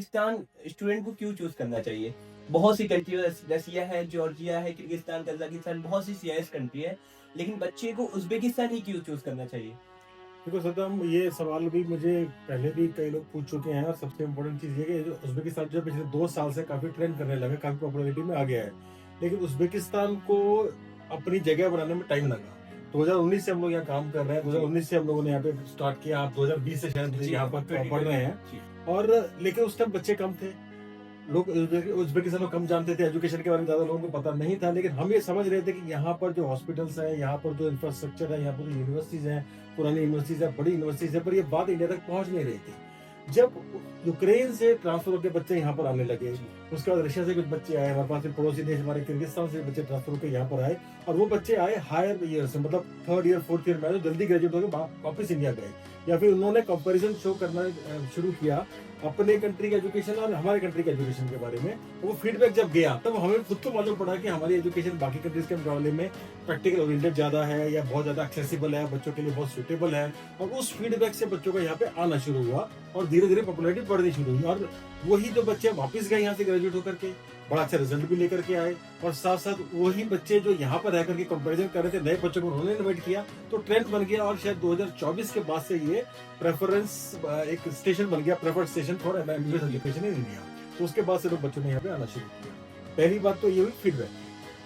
Uzbekistan student को क्यों choose करना चाहिए? बहुत सी कंट्री रसिया है, जॉर्जिया है, किर्गिस्तान, कज़ाकिस्तान बहुत सी सीआईएस कंट्री है, लेकिन बच्चे को उज़्बेकिस्तान ही क्यों चूज़ करना चाहिए? देखो सद्दाम, ये सवाल भी मुझे पहले भी कई लोग पूछ चुके हैं और सबसे इम्पोर्टेंट चीज़ ये है कि जो उज़्बेकिस्तान जो पिछले 2 साल से काफ़ी ट्रेंड करने लगा, काफ़ी पॉपुलैरिटी में आ गया है। लेकिन उज़्बेकिस्तान को अपनी जगह बनाने में टाइम लगा। 2019 से हम लोग यहाँ काम कर रहे हैं, जी। 2019 से हम लोगों ने यहाँ पे स्टार्ट किया, आप 2020 से शायद जी, यहाँ पर पढ़ रहे हैं। जी। और लेकिन उस टाइम बच्चे कम थे। लोग उज़्बेकिस्तान को कम जानते थे, एजुकेशन के बारे में ज़्यादा लोगों को पता नहीं था, लेकिन हम ये समझ रहे थे कि यहाँ पर जो हॉस्पिटल्स हैं, यहाँ पर जो इंफ्रास्ट्रक्चर है, यहाँ पर जो यूनिवर्सिटीज़ हैं, पुरानी यूनिवर्सिटीज़ हैं, बड़ी यूनिवर्सिटीज़ हैं, पर ये बात इंडिया तक पहुँच नहीं रही थी। जब यूक्रेन से ट्रांसफ़र होके बच्चे यहाँ पर आने लगे, जी। उसके बाद रशिया से कुछ बच्चे आए, हमारे पास में पड़ोसी देश हमारे किर्गिस्तान से बच्चे ट्रांसफ़र होके यहाँ पर आए और वो बच्चे आए हायर ईयर से, मतलब 3rd ईयर, 4th ईयर में आए, जो जल्दी ग्रेजुएट होके वापस इंडिया गए। या फिर उन्होंने कंपैरिज़न शो करना शुरू किया अपने कंट्री के एजुकेशन और हमारे कंट्री के एजुकेशन के बारे में। वो फीडबैक जब गया तब हमें खुद को मालूम पड़ा कि हमारी एजुकेशन बाकी कंट्रीज के मुकाबले में प्रैक्टिकल ओरिएंटेड ज़्यादा है या बहुत ज़्यादा एक्सेसिबल है, बच्चों के लिए बहुत सूटेबल है। और उस फीडबैक से बच्चों का यहाँ पे आना शुरू हुआ और धीरे धीरे पॉपुलैरिटी बढ़नी शुरू हुई। और वही जो बच्चे वापस गए यहाँ से ग्रेजुएट होकर के, बड़ा अच्छा रिजल्ट भी लेकर के आए। और साथ साथ वही बच्चे जो यहाँ पर रह करके कंपेरिजन कर रहे थे, नए बच्चों को उन्होंने इन्वाइट किया, तो ट्रेंड बन गया। और शायद 2024 के बाद से ये प्रेफरेंस एक स्टेशन बन गया, preferred station for MBBS education in India. तो उसके बाद से लोग बच्चों ने यहाँ पे आना शुरू किया। पहली बात तो ये हुई फीडबैक।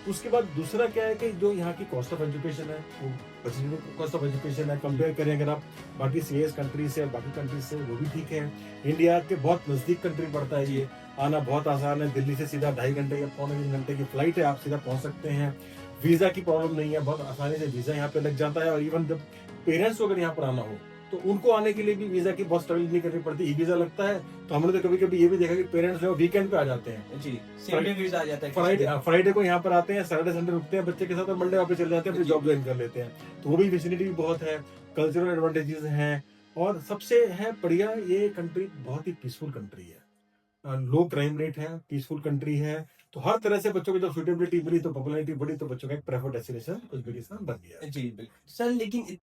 उसके बाद दूसरा क्या है कि जो यहाँ की कॉस्ट ऑफ एजुकेशन है, वो बच्चे कॉस्ट ऑफ एजुकेशन है, कंपेयर करें अगर आप बाकी सीएस कंट्री से और बाकी कंट्री से, वो भी ठीक है। इंडिया के बहुत नजदीक कंट्री पड़ता है ये, आना बहुत आसान है। दिल्ली से सीधा 2.5 घंटे या पौने 3 घंटे की फ्लाइट है, आप सीधा पहुंच सकते हैं। वीजा की प्रॉब्लम नहीं है, बहुत आसानी से वीजा यहाँ पे लग जाता है। और इवन जब पेरेंट्स को अगर यहाँ पर आना हो तो उनको आने के लिए भी वीजा की बहुत स्ट्रगल नहीं करनी पड़ती, ई वीजा लगता है। तो हमने तो कभी कभी ये भी देखा कि पेरेंट्स जो वीकेंड पे आ जाते हैं, जी, सेम डे वीज़ा आ जाता है किसी फ्राइडे दिन। फ्राइडे को यहाँ पर आते हैं, सैटरडे संडे रुकते हैं बच्चे के साथ और मंडे वापस चले जाते हैं, अपनी जी। जॉब ज्वाइन कर लेते हैं। तो वो भी फैसिलिटी भी बहुत है, कल्चरल एडवांटेजेस हैं। और सबसे है बढ़िया, ये कंट्री बहुत ही पीसफुल कंट्री है, लो क्राइम रेट है, पीसफुल कंट्री है। तो हर तरह से बच्चों की जब सुटेबिलिटी बढ़ी तो पॉपुलैरिटी बढ़ी, तो बच्चों का एक प्रेफर्ड डेस्टिनेशन उज़्बेकिस्तान बन गया। जी, बिल्कुल। सर लेकिन